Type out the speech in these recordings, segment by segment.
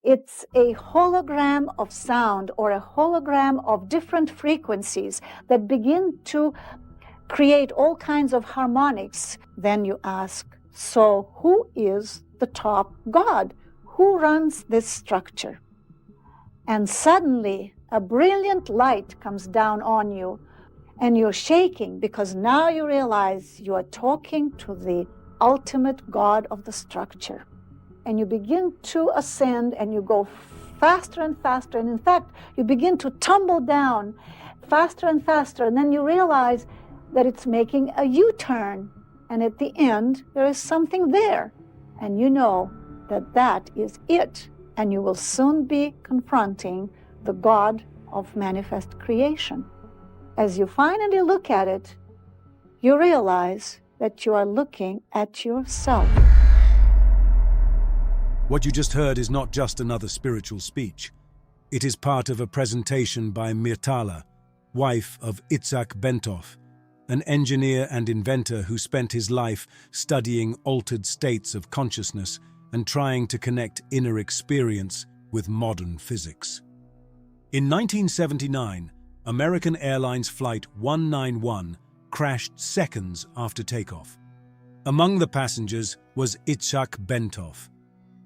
It's a hologram of sound or a hologram of different frequencies that begin to create all kinds of harmonics. Then you ask, so who is the top God? Who runs this structure? And suddenly a brilliant light comes down on you, and you're shaking because now you realize you are talking to the ultimate God of the structure. And you begin to ascend, and you go faster and faster. And in fact, you begin to tumble down faster and faster. And then you realize that it's making a U-turn. And at the end, there is something there. And you know that that is it. And you will soon be confronting the God of manifest creation. As you finally look at it, you realize that you are looking at yourself. What you just heard is not just another spiritual speech. It is part of a presentation by Mirtala, wife of Itzhak Bentov, an engineer and inventor who spent his life studying altered states of consciousness and trying to connect inner experience with modern physics. In 1979, American Airlines Flight 191 crashed seconds after takeoff. Among the passengers was Itzhak Bentov.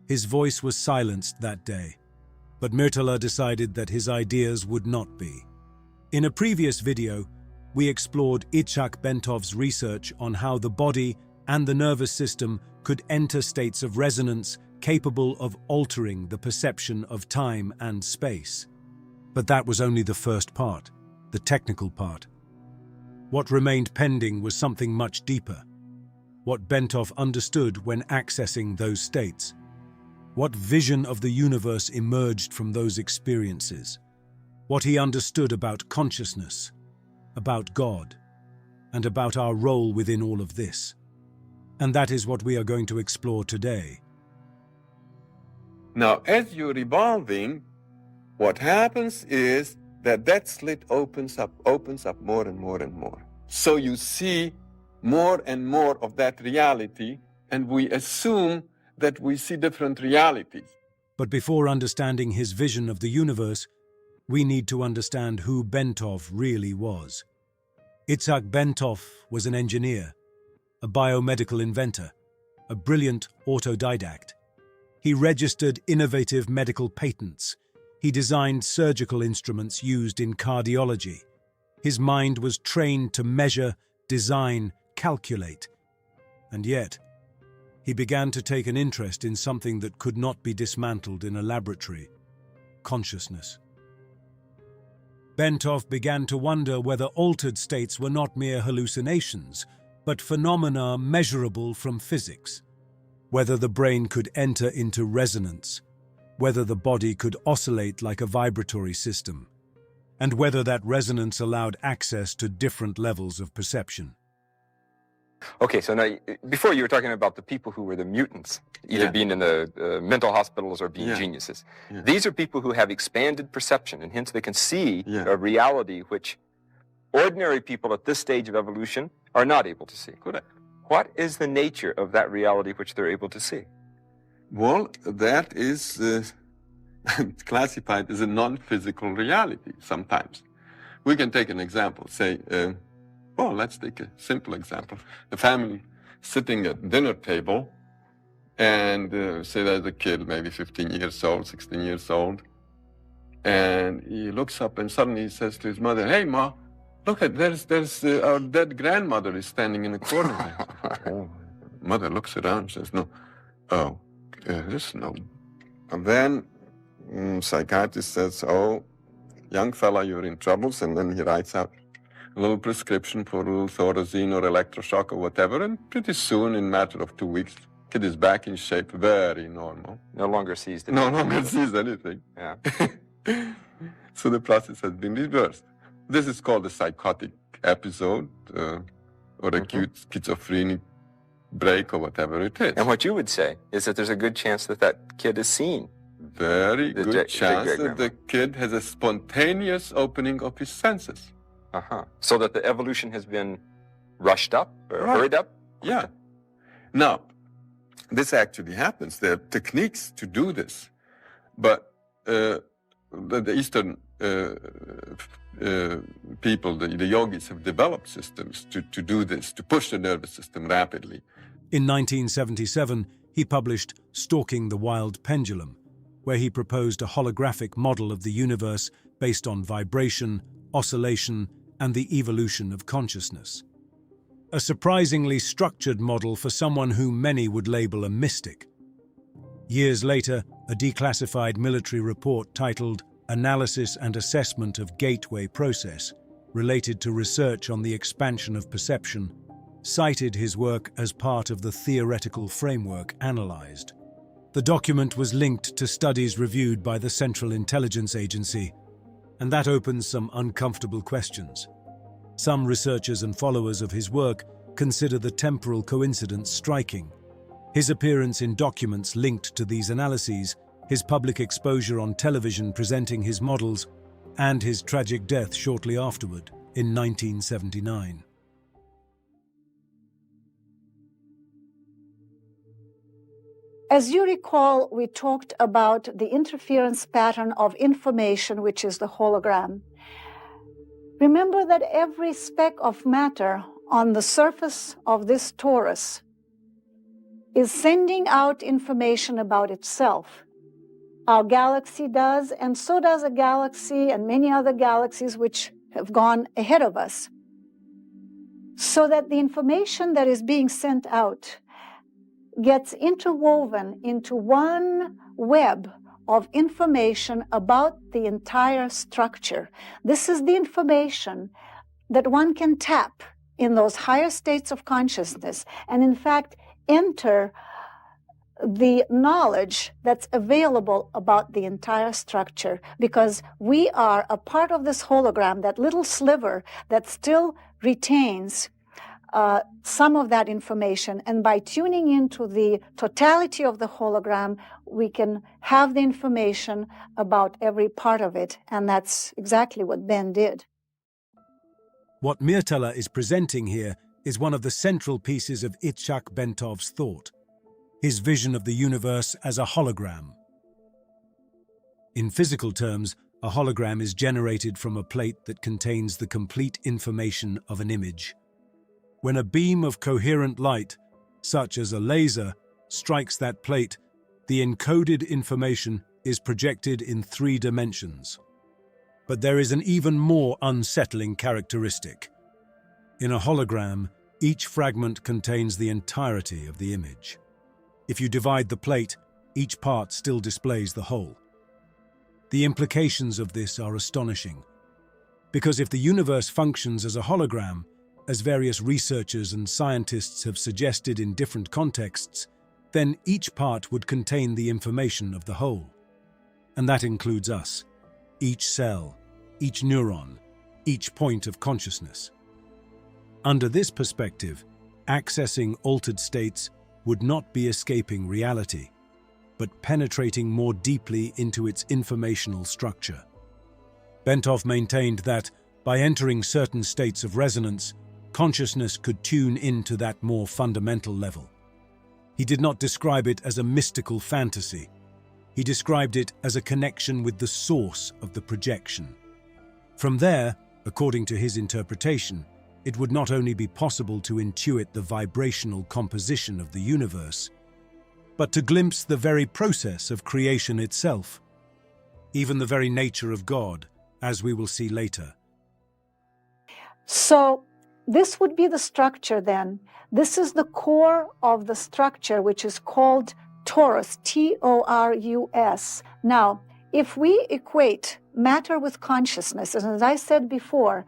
His voice was silenced that day, but Mirtala decided that his ideas would not be. In a previous video, we explored Itzhak Bentov's research on how the body and the nervous system could enter states of resonance capable of altering the perception of time and space. But that was only the first part, the technical part. What remained pending was something much deeper. What Bentov understood when accessing those states. What vision of the universe emerged from those experiences? What he understood about consciousness, about God, and about our role within all of this. And that is what we are going to explore today. Now, as you're revolving, what happens is that slit opens up more and more and more. So you see more and more of that reality, and we assume that we see different realities. But before understanding his vision of the universe, we need to understand who Bentov really was. Itzhak Bentov was an engineer, a biomedical inventor, a brilliant autodidact. He registered innovative medical patents. He designed surgical instruments used in cardiology. His mind was trained to measure, design, calculate. And yet, he began to take an interest in something that could not be dismantled in a laboratory: consciousness. Bentov began to wonder whether altered states were not mere hallucinations, but phenomena measurable from physics. Whether the brain could enter into resonance, whether the body could oscillate like a vibratory system, and whether that resonance allowed access to different levels of perception. Okay, so now, before you were talking about the people who were the mutants, either being in the mental hospitals or being geniuses. Yeah. These are people who have expanded perception, and hence they can see a reality which ordinary people at this stage of evolution are not able to see. Correct. What is the nature of that reality which they're able to see? Well, that is classified as a non-physical reality sometimes. We can take an example, say, let's take a simple example. A family sitting at dinner table, and say there's a kid, maybe 15 years old, 16 years old, and he looks up and suddenly he says to his mother, "Hey, Ma, look at, there's our dead grandmother is standing in the corner." Oh. Mother looks around and says, "No, there's no." And then psychiatrist says, "Oh, young fella, you're in troubles," and then he writes out a little prescription for a little thorazine or electroshock or whatever, and pretty soon, in a matter of 2 weeks, kid is back in shape, very normal. No longer sees the No longer sees anything. Yeah. So the process has been reversed. This is called a psychotic episode, or acute schizophrenic break, or whatever it is. And what you would say is that there's a good chance that that kid is seen. Very good chance that the kid has a spontaneous opening of his senses. So that the evolution has been rushed up or hurried up? Yeah. Now, this actually happens. There are techniques to do this. But the Eastern people, the yogis, have developed systems to do this, to push the nervous system rapidly. In 1977, he published Stalking the Wild Pendulum, where he proposed a holographic model of the universe based on vibration, oscillation, and the evolution of consciousness. A surprisingly structured model for someone whom many would label a mystic. Years later, a declassified military report titled Analysis and Assessment of Gateway Process, related to research on the expansion of perception, cited his work as part of the theoretical framework analyzed. The document was linked to studies reviewed by the Central Intelligence Agency, and that opens some uncomfortable questions. Some researchers and followers of his work consider the temporal coincidence striking. His appearance in documents linked to these analyses, his public exposure on television presenting his models, and his tragic death shortly afterward in 1979. As you recall, we talked about the interference pattern of information, which is the hologram. Remember that every speck of matter on the surface of this torus is sending out information about itself. Our galaxy does, and so does a galaxy and many other galaxies which have gone ahead of us. So that the information that is being sent out gets interwoven into one web of information about the entire structure. This is the information that one can tap in those higher states of consciousness and, in fact, enter the knowledge that's available about the entire structure, because we are a part of this hologram, that little sliver that still retains some of that information. And by tuning into the totality of the hologram, we can have the information about every part of it. And that's exactly what Ben did. What Myrtala is presenting here is one of the central pieces of Itzhak Bentov's thought, his vision of the universe as a hologram. In physical terms, a hologram is generated from a plate that contains the complete information of an image. When a beam of coherent light, such as a laser, strikes that plate, the encoded information is projected in 3 dimensions. But there is an even more unsettling characteristic. In a hologram, each fragment contains the entirety of the image. If you divide the plate, each part still displays the whole. The implications of this are astonishing, because if the universe functions as a hologram, as various researchers and scientists have suggested in different contexts, then each part would contain the information of the whole. And that includes us, each cell, each neuron, each point of consciousness. Under this perspective, accessing altered states would not be escaping reality, but penetrating more deeply into its informational structure. Bentov maintained that, by entering certain states of resonance, consciousness could tune into that more fundamental level. He did not describe it as a mystical fantasy. He described it as a connection with the source of the projection. From there, according to his interpretation, it would not only be possible to intuit the vibrational composition of the universe, but to glimpse the very process of creation itself, even the very nature of God, as we will see later. So this would be the structure then. This is the core of the structure, which is called torus, T-O-R-U-S. Now, if we equate matter with consciousness, and as I said before,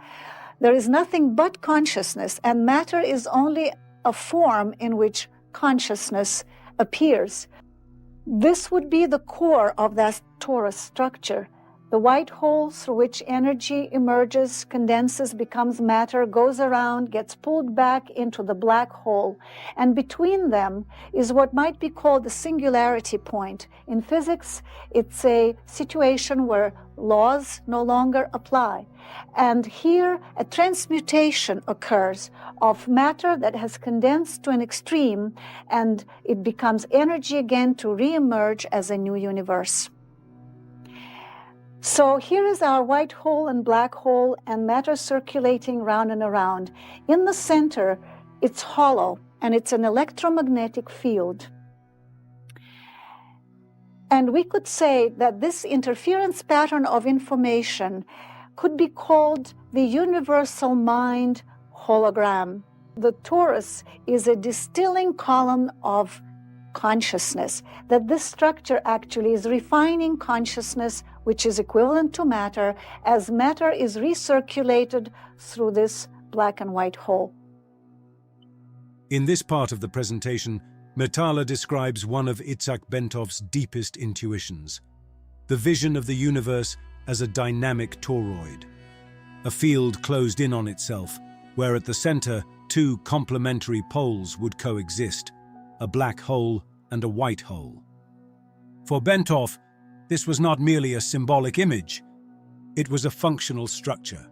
there is nothing but consciousness, and matter is only a form in which consciousness appears. This would be the core of that torus structure. The white hole through which energy emerges, condenses, becomes matter, goes around, gets pulled back into the black hole. And between them is what might be called the singularity point. In physics, it's a situation where laws no longer apply. And here, a transmutation occurs of matter that has condensed to an extreme, and it becomes energy again to reemerge as a new universe. So here is our white hole and black hole and matter circulating round and around. In the center, it's hollow, and it's an electromagnetic field. And we could say that this interference pattern of information could be called the universal mind hologram. The torus is a distilling column of consciousness, that this structure actually is refining consciousness, which is equivalent to matter, as matter is recirculated through this black and white hole. In this part of the presentation, Myrtala describes one of Itzhak Bentov's deepest intuitions, the vision of the universe as a dynamic toroid, a field closed in on itself, where at the center two complementary poles would coexist, a black hole and a white hole. For Bentov, this was not merely a symbolic image, it was a functional structure.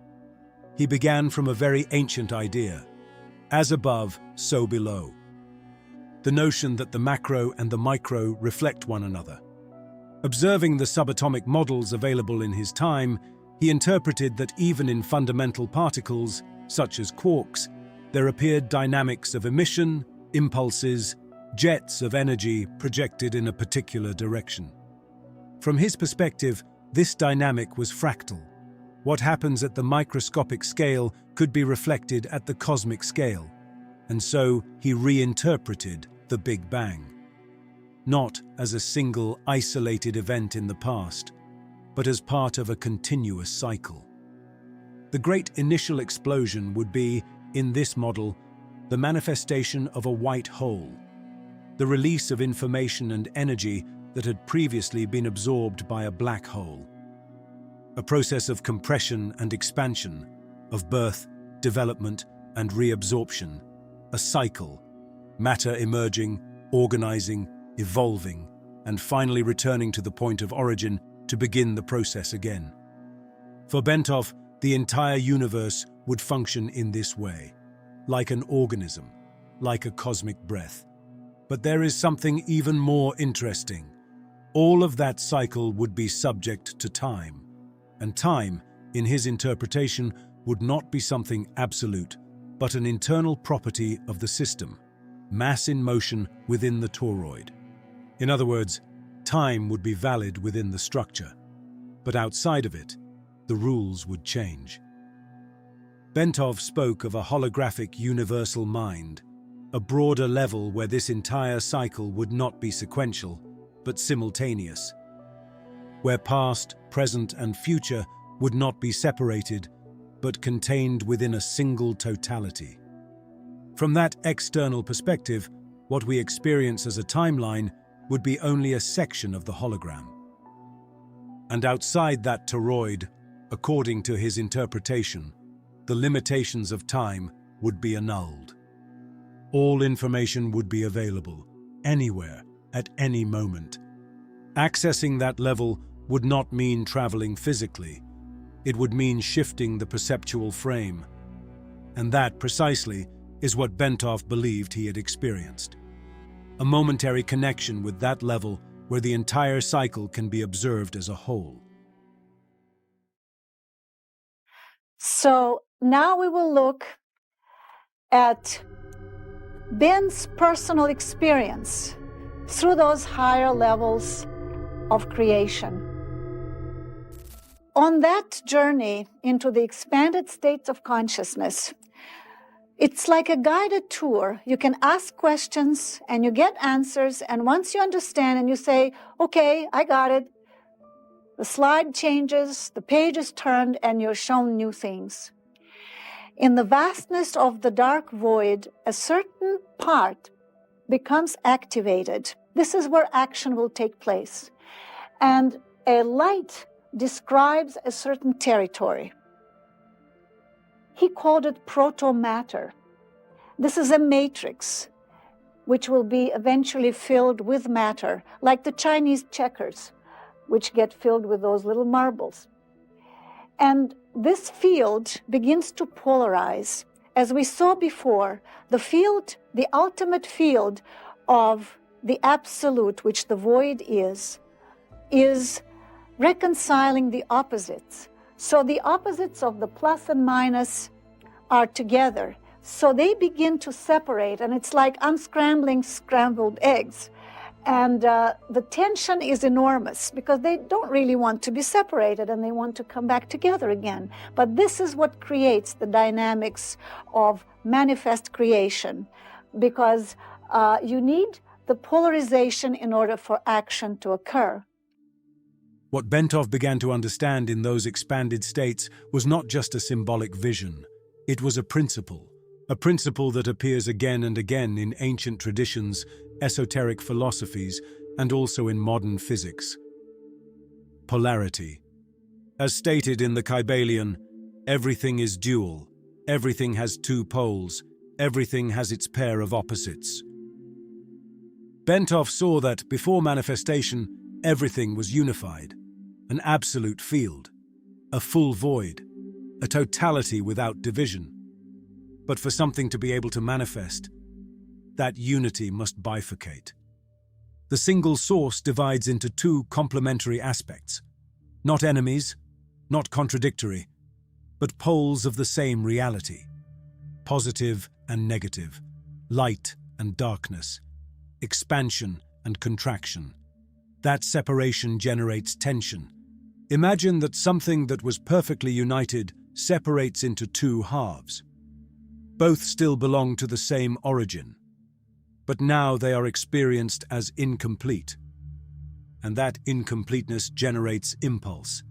He began from a very ancient idea, as above, so below. The notion that the macro and the micro reflect one another. Observing the subatomic models available in his time, he interpreted that even in fundamental particles, such as quarks, there appeared dynamics of emission, impulses, jets of energy projected in a particular direction. From his perspective, this dynamic was fractal. What happens at the microscopic scale could be reflected at the cosmic scale, and so he reinterpreted the Big Bang, not as a single isolated event in the past, but as part of a continuous cycle. The great initial explosion would be, in this model, the manifestation of a white hole, the release of information and energy that had previously been absorbed by a black hole. A process of compression and expansion, of birth, development, and reabsorption, a cycle, matter emerging, organizing, evolving, and finally returning to the point of origin to begin the process again. For Bentov, the entire universe would function in this way, like an organism, like a cosmic breath. But there is something even more interesting. All of that cycle would be subject to time, and time, in his interpretation, would not be something absolute, but an internal property of the system, mass in motion within the toroid. In other words, time would be valid within the structure, but outside of it, the rules would change. Bentov spoke of a holographic universal mind, a broader level where this entire cycle would not be sequential, but simultaneous, where past, present, and future would not be separated, but contained within a single totality. From that external perspective, what we experience as a timeline would be only a section of the hologram. And outside that toroid, according to his interpretation, the limitations of time would be annulled. All information would be available, anywhere, at any moment. Accessing that level would not mean traveling physically. It would mean shifting the perceptual frame. And that, precisely, is what Bentov believed he had experienced. A momentary connection with that level where the entire cycle can be observed as a whole. So now we will look at Ben's personal experience through those higher levels of creation. On that journey into the expanded states of consciousness, it's like a guided tour. You can ask questions and you get answers, and once you understand and you say, okay, I got it, the slide changes, the page is turned, and you're shown new things. In the vastness of the dark void, a certain part becomes activated. This is where action will take place. And a light describes a certain territory. He called it proto-matter. This is a matrix which will be eventually filled with matter, like the Chinese checkers, which get filled with those little marbles. And this field begins to polarize. As we saw before, the field, the ultimate field of the absolute, which the void is reconciling the opposites. So the opposites of the plus and minus are together. So they begin to separate, and it's like unscrambling scrambled eggs. And the tension is enormous because they don't really want to be separated and they want to come back together again. But this is what creates the dynamics of manifest creation, because you need the polarization in order for action to occur. What Bentov began to understand in those expanded states was not just a symbolic vision. It was a principle that appears again and again in ancient traditions, esoteric philosophies, and also in modern physics. Polarity. As stated in the Kybalion, everything is dual, everything has two poles, everything has its pair of opposites. Bentov saw that, before manifestation, everything was unified, an absolute field, a full void, a totality without division. But for something to be able to manifest, that unity must bifurcate. The single source divides into two complementary aspects, not enemies, not contradictory, but poles of the same reality, positive and negative, light and darkness, expansion and contraction. That separation generates tension. Imagine that something that was perfectly united separates into two halves. Both still belong to the same origin, but now they are experienced as incomplete, and that incompleteness generates impulse.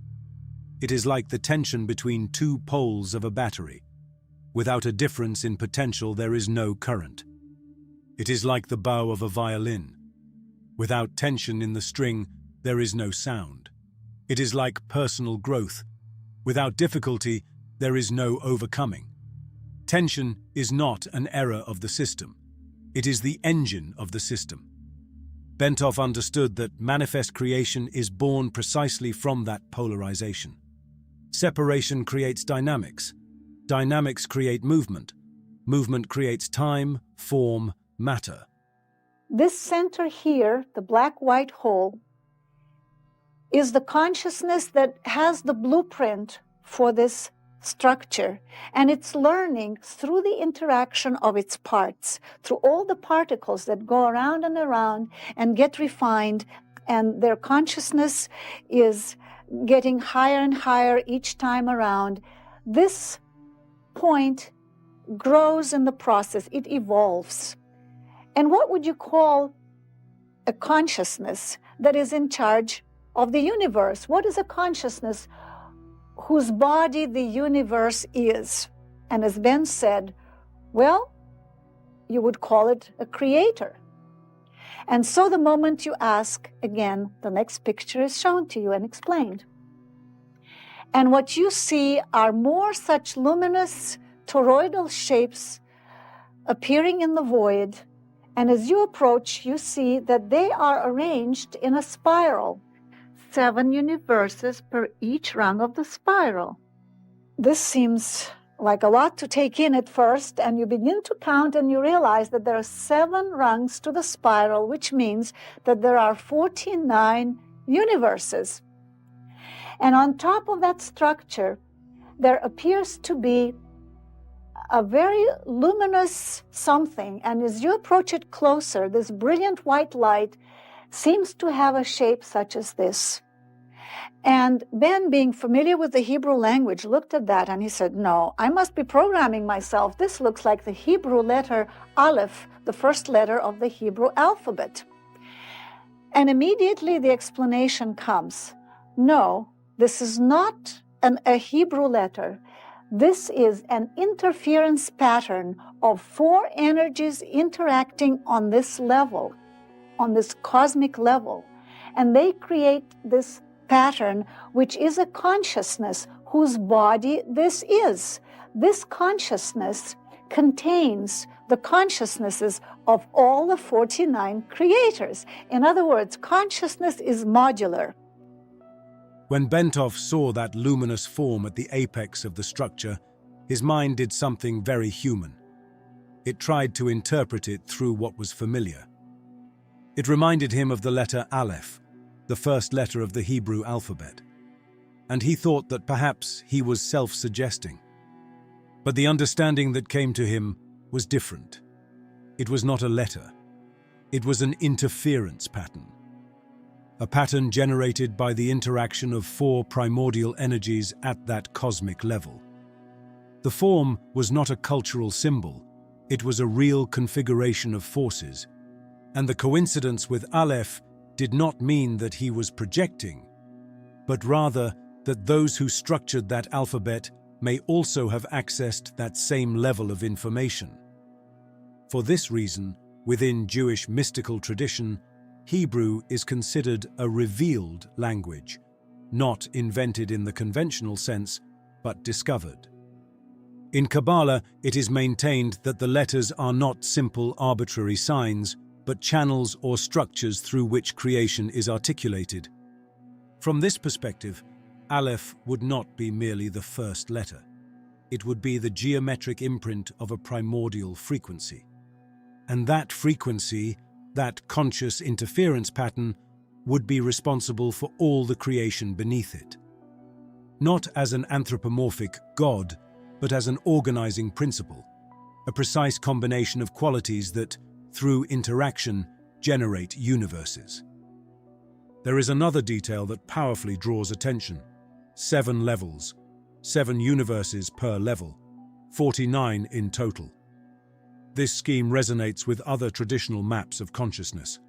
It is like the tension between two poles of a battery. Without a difference in potential, there is no current. It is like the bow of a violin. Without tension in the string, there is no sound. It is like personal growth. Without difficulty, there is no overcoming. Tension is not an error of the system. It is the engine of the system. Bentov understood that manifest creation is born precisely from that polarization. Separation creates dynamics. Dynamics create movement. Movement creates time, form, matter. This center here, the black-white hole, is the consciousness that has the blueprint for this structure, and it's learning through the interaction of its parts, through all the particles that go around and get refined, and their consciousness is getting higher and higher each time around. This point grows in the process, it evolves. And what would you call a consciousness that is in charge of the universe? What is a consciousness whose body the universe is? And as Ben said, well, you would call it a creator. And so the moment you ask, again, the next picture is shown to you and explained. And what you see are more such luminous toroidal shapes appearing in the void. And as you approach, you see that they are arranged in a spiral. 7 universes per each rung of the spiral. This seems like a lot to take in at first, and you begin to count and you realize that there are 7 rungs to the spiral, which means that there are 49 universes. And on top of that structure, there appears to be a very luminous something, and as you approach it closer, this brilliant white light seems to have a shape such as this. And Ben, being familiar with the Hebrew language, looked at that and he said, no, I must be programming myself. This looks like the Hebrew letter Alef, the first letter of the Hebrew alphabet. And immediately the explanation comes. No, this is not a Hebrew letter. This is an interference pattern of 4 energies interacting on this level, on this cosmic level. And they create this pattern, which is a consciousness whose body this is. This consciousness contains the consciousnesses of all the 49 creators. In other words, consciousness is modular. When Bentov saw that luminous form at the apex of the structure, his mind did something very human. It tried to interpret it through what was familiar. It reminded him of the letter Alef, the first letter of the Hebrew alphabet, and he thought that perhaps he was self-suggesting. But the understanding that came to him was different. It was not a letter. It was an interference pattern. A pattern generated by the interaction of 4 primordial energies at that cosmic level. The form was not a cultural symbol. It was a real configuration of forces. And the coincidence with Alef did not mean that he was projecting, but rather that those who structured that alphabet may also have accessed that same level of information. For this reason, within Jewish mystical tradition, Hebrew is considered a revealed language, not invented in the conventional sense, but discovered. In Kabbalah, it is maintained that the letters are not simple arbitrary signs, but channels or structures through which creation is articulated. From this perspective, Alef would not be merely the first letter. It would be the geometric imprint of a primordial frequency. And that frequency, that conscious interference pattern, would be responsible for all the creation beneath it. Not as an anthropomorphic God, but as an organizing principle, a precise combination of qualities that, through interaction, generate universes. There is another detail that powerfully draws attention. 7 levels, 7 universes per level, 49 in total. This scheme resonates with other traditional maps of consciousness.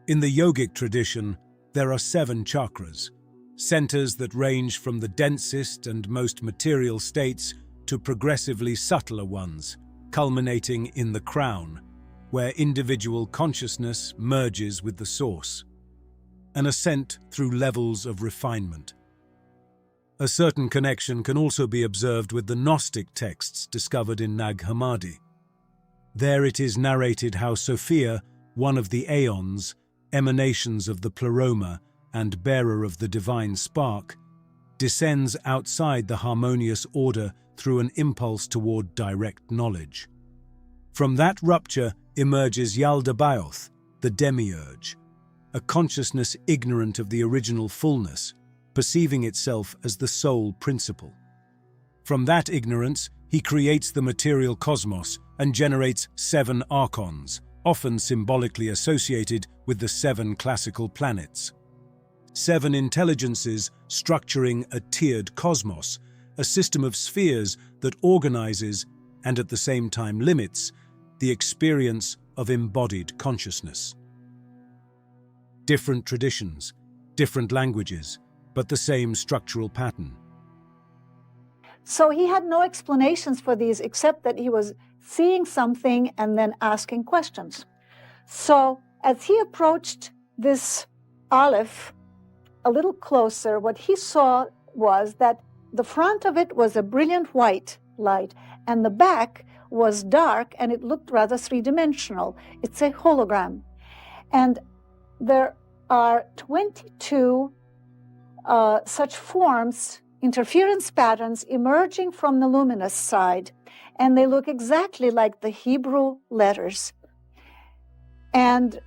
In the yogic tradition, there are 7 chakras, centers that range from the densest and most material states to progressively subtler ones, culminating in the crown, where individual consciousness merges with the source. An ascent through levels of refinement. A certain connection can also be observed with the Gnostic texts discovered in Nag Hammadi. There it is narrated how Sophia, one of the aeons, emanations of the pleroma and bearer of the divine spark, descends outside the harmonious order through an impulse toward direct knowledge. From that rupture emerges Yaldabaoth, the demiurge, a consciousness ignorant of the original fullness, perceiving itself as the sole principle. From that ignorance, he creates the material cosmos and generates 7 archons, often symbolically associated with the 7 classical planets. 7 intelligences structuring a tiered cosmos, a system of spheres that organizes and at the same time limits the experience of embodied consciousness. Different traditions, different languages, but the same structural pattern. So he had no explanations for these except that he was seeing something and then asking questions. So as he approached this Alef a little closer, what he saw was that the front of it was a brilliant white light and the back was dark and it looked rather three-dimensional. It's a hologram. And there are 22 such forms, interference patterns emerging from the luminous side, and they look exactly like the Hebrew letters. And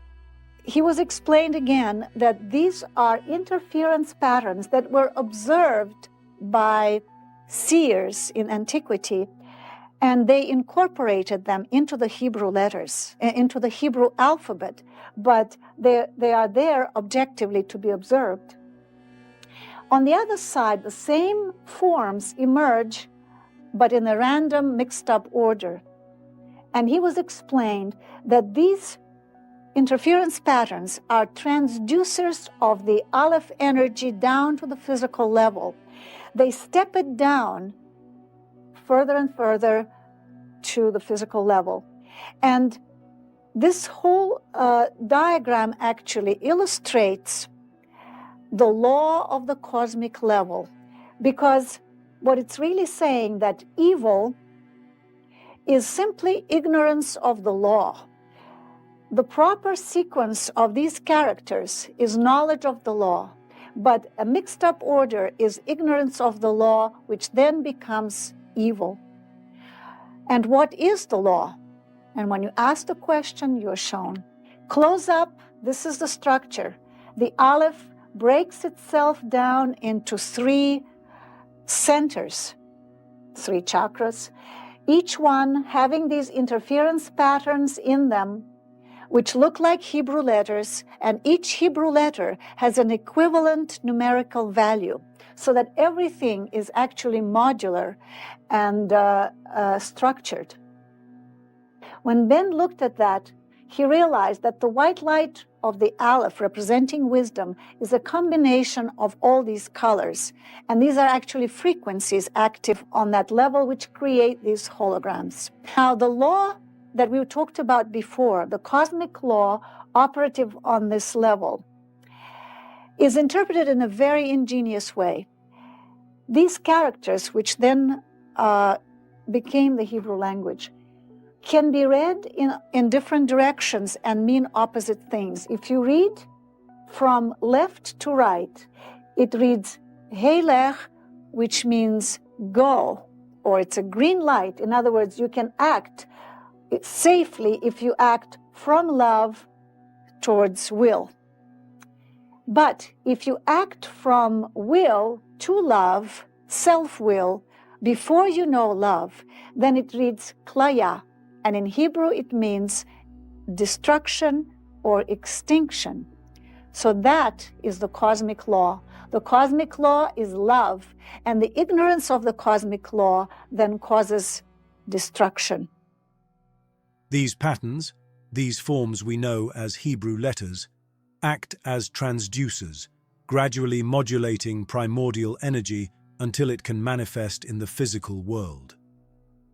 he was explained again that these are interference patterns that were observed by seers in antiquity, and they incorporated them into the Hebrew letters, into the Hebrew alphabet, but they are there objectively to be observed. On the other side, the same forms emerge, but in a random, mixed-up order. And he was explained that these interference patterns are transducers of the Alef energy down to the physical level. They step it down further and further to the physical level. And this whole diagram actually illustrates the law of the cosmic level, because what it's really saying that evil is simply ignorance of the law. The proper sequence of these characters is knowledge of the law, but a mixed up order is ignorance of the law, which then becomes evil. And what is the law? And when you ask the question, you're shown. Close up, this is the structure. the Aleph breaks itself down into 3 centers, 3 chakras, each one having these interference patterns in them, which look like Hebrew letters, and each Hebrew letter has an equivalent numerical value, so that everything is actually modular and structured. When Ben looked at that, he realized that the white light of the Aleph, representing wisdom, is a combination of all these colors. And these are actually frequencies active on that level, which create these holograms. Now, the law that we talked about before, the cosmic law operative on this level, is interpreted in a very ingenious way. These characters, which then became the Hebrew language, can be read in different directions and mean opposite things. If you read from left to right, it reads Heilech, which means go, or it's a green light. In other words, you can act safely if you act from love towards will. But if you act from will to love, self-will, before you know love, then it reads klaya. And in Hebrew, it means destruction or extinction. So that is the cosmic law. The cosmic law is love, and the ignorance of the cosmic law then causes destruction. These patterns, these forms we know as Hebrew letters, act as transducers, gradually modulating primordial energy until it can manifest in the physical world.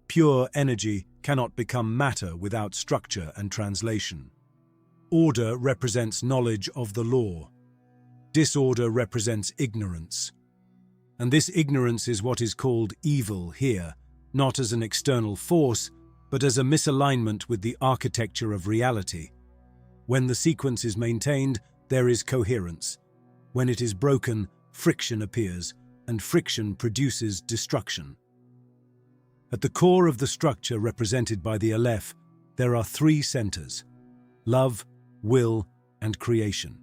Pure energy cannot become matter without structure and translation. Order represents knowledge of the law. Disorder represents ignorance. And this ignorance is what is called evil here, not as an external force, but as a misalignment with the architecture of reality. When the sequence is maintained, there is coherence. When it is broken, friction appears, and friction produces destruction. At the core of the structure represented by the Alef, there are 3 centers: love, will, and creation.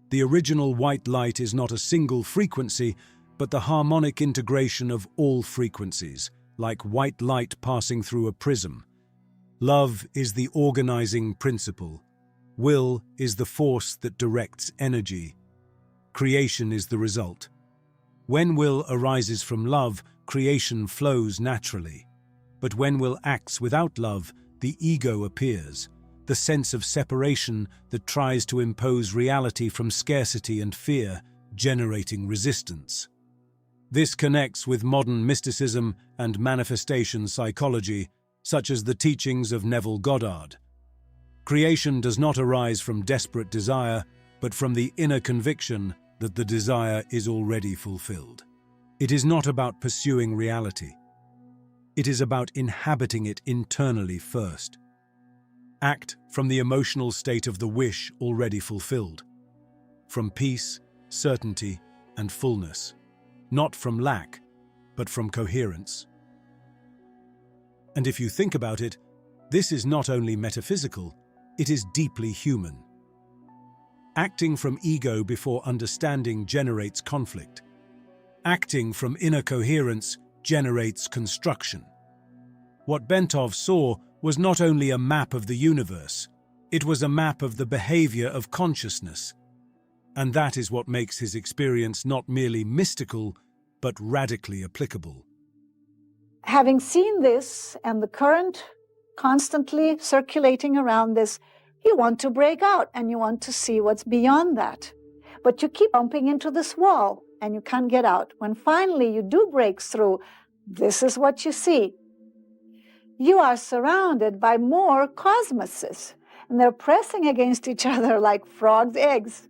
The original white light is not a single frequency, but the harmonic integration of all frequencies, like white light passing through a prism. Love is the organizing principle. Will is the force that directs energy. Creation is the result. When will arises from love, creation flows naturally. But when will acts without love, the ego appears, the sense of separation that tries to impose reality from scarcity and fear, generating resistance. This connects with modern mysticism and manifestation psychology, such as the teachings of Neville Goddard. Creation does not arise from desperate desire, but from the inner conviction that the desire is already fulfilled. It is not about pursuing reality. It is about inhabiting it internally first. Act from the emotional state of the wish already fulfilled, from peace, certainty, and fullness, not from lack, but from coherence. And if you think about it, this is not only metaphysical, it is deeply human. Acting from ego before understanding generates conflict. Acting from inner coherence generates construction. What Bentov saw was not only a map of the universe, it was a map of the behavior of consciousness. And that is what makes his experience not merely mystical, but radically applicable. Having seen this and the current constantly circulating around this, you want to break out and you want to see what's beyond that. But you keep bumping into this wall and you can't get out. When finally you do break through, this is what you see. You are surrounded by more cosmoses, and they're pressing against each other like frogs' eggs.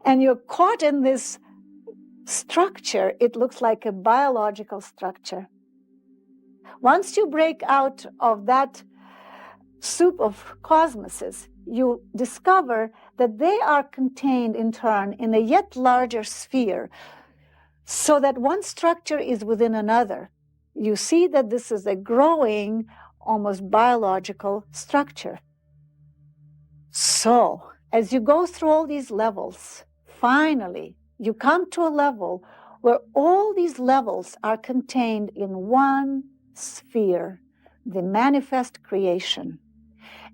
And you're caught in this structure. It looks like a biological structure. Once you break out of that soup of cosmoses, you discover that they are contained in turn in a yet larger sphere, so that one structure is within another. You see that this is a growing, almost biological structure. So, as you go through all these levels, finally, you come to a level where all these levels are contained in one sphere, the manifest creation.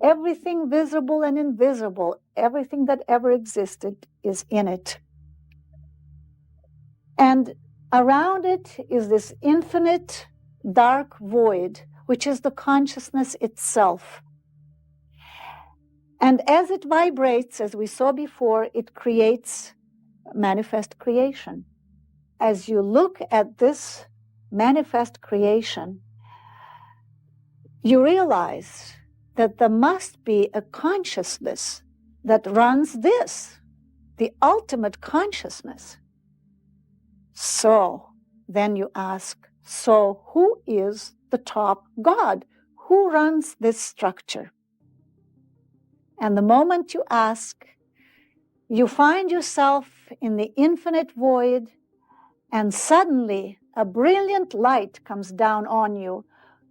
Everything visible and invisible, everything that ever existed is in it. And around it is this infinite dark void, which is the consciousness itself. And as it vibrates, as we saw before, it creates manifest creation. As you look at this manifest creation, you realize that there must be a consciousness that runs this, the ultimate consciousness. So then you ask, so who is the top God? Who runs this structure? And the moment you ask, you find yourself in the infinite void, and suddenly a brilliant light comes down on you,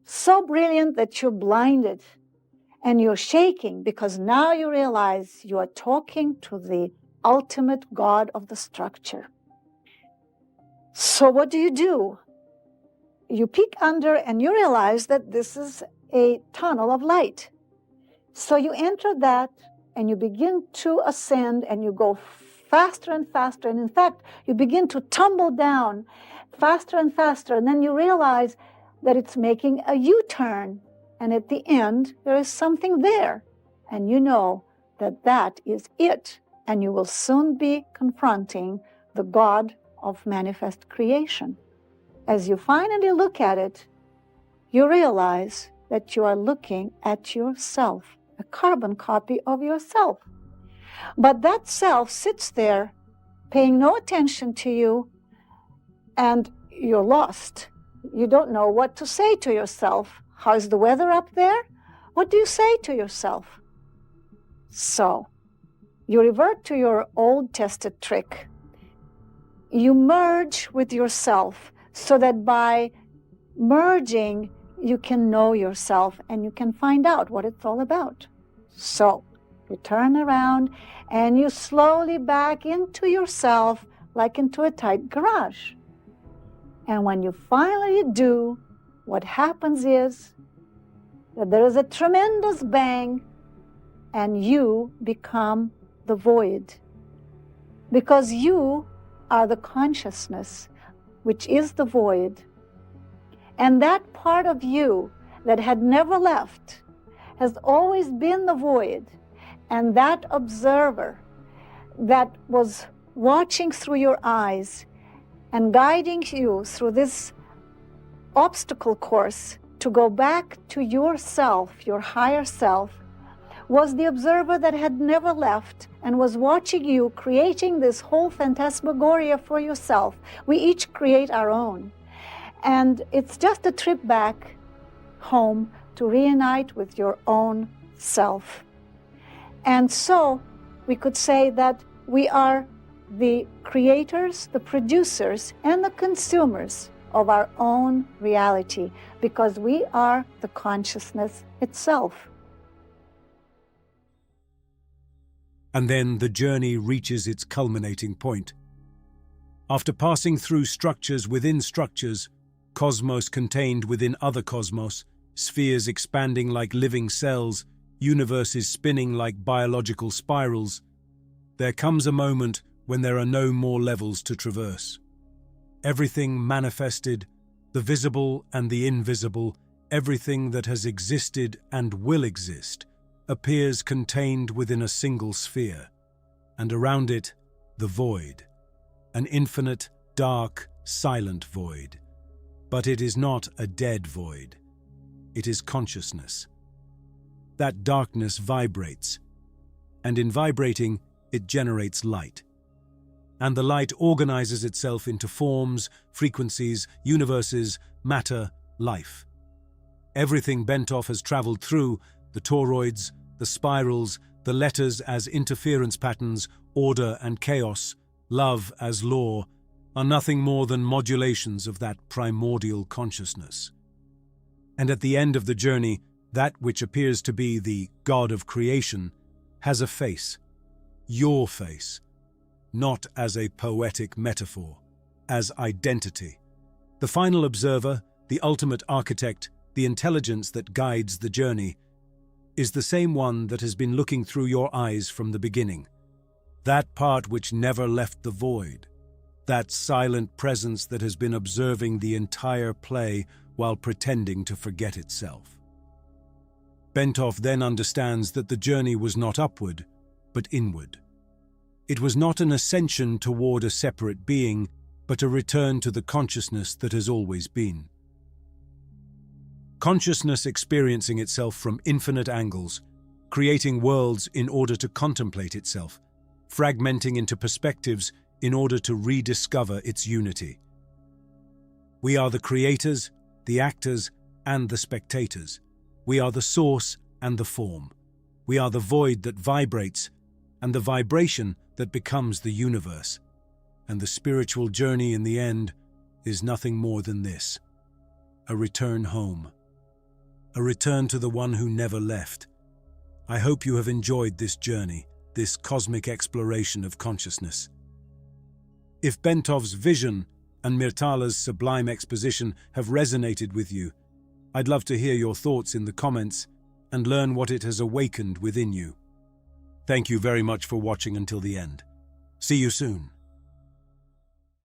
so brilliant that you're blinded and you're shaking, because now you realize you are talking to the ultimate God of the structure. So what do? You peek under and you realize that this is a tunnel of light. So you enter that and you begin to ascend, and you go faster and faster. And in fact, you begin to tumble down faster and faster. And then you realize that it's making a U-turn. And at the end, there is something there. And you know that that is it. And you will soon be confronting the God of manifest creation. As you finally look at it, you realize that you are looking at yourself, a carbon copy of yourself. But that self sits there paying no attention to you, and you're lost. You don't know what to say to yourself. How's the weather up there? What do you say to yourself? So you revert to your old tested trick. You merge with yourself so that by merging, you can know yourself and you can find out what it's all about. So you turn around and you slowly back into yourself like into a tight garage. And when you finally do, what happens is that there is a tremendous bang and you become the void. Because you are the consciousness, which is the void. And that part of you that had never left has always been the void. And that observer that was watching through your eyes and guiding you through this obstacle course to go back to yourself, your higher self, was the observer that had never left and was watching you creating this whole phantasmagoria for yourself. We each create our own. And it's just a trip back home to reunite with your own self. And so we could say that we are the creators, the producers, and the consumers of our own reality, because we are the consciousness itself. And then the journey reaches its culminating point. After passing through structures within structures, cosmos contained within other cosmos, spheres expanding like living cells, universes spinning like biological spirals, there comes a moment when there are no more levels to traverse. Everything manifested, the visible and the invisible, everything that has existed and will exist, appears contained within a single sphere, and around it, the void, an infinite, dark, silent void. But it is not a dead void. It is consciousness. That darkness vibrates, and in vibrating, it generates light. And the light organizes itself into forms, frequencies, universes, matter, life. Everything Bentov has traveled through, the toroids, the spirals, the letters as interference patterns, order and chaos, love as law, are nothing more than modulations of that primordial consciousness. And at the end of the journey, that which appears to be the God of creation has a face, your face, not as a poetic metaphor, as identity. The final observer, the ultimate architect, the intelligence that guides the journey, is the same one that has been looking through your eyes from the beginning. That part which never left the void. That silent presence that has been observing the entire play while pretending to forget itself. Bentov then understands that the journey was not upward, but inward. It was not an ascension toward a separate being, but a return to the consciousness that has always been. Consciousness experiencing itself from infinite angles, creating worlds in order to contemplate itself, fragmenting into perspectives in order to rediscover its unity. We are the creators, the actors, and the spectators. We are the source and the form. We are the void that vibrates, and the vibration that becomes the universe. And the spiritual journey in the end is nothing more than this: a return home. A return to the one who never left. I hope you have enjoyed this journey, this cosmic exploration of consciousness. If Bentov's vision and Myrtala's sublime exposition have resonated with you, I'd love to hear your thoughts in the comments and learn what it has awakened within you. Thank you very much for watching until the end. See you soon.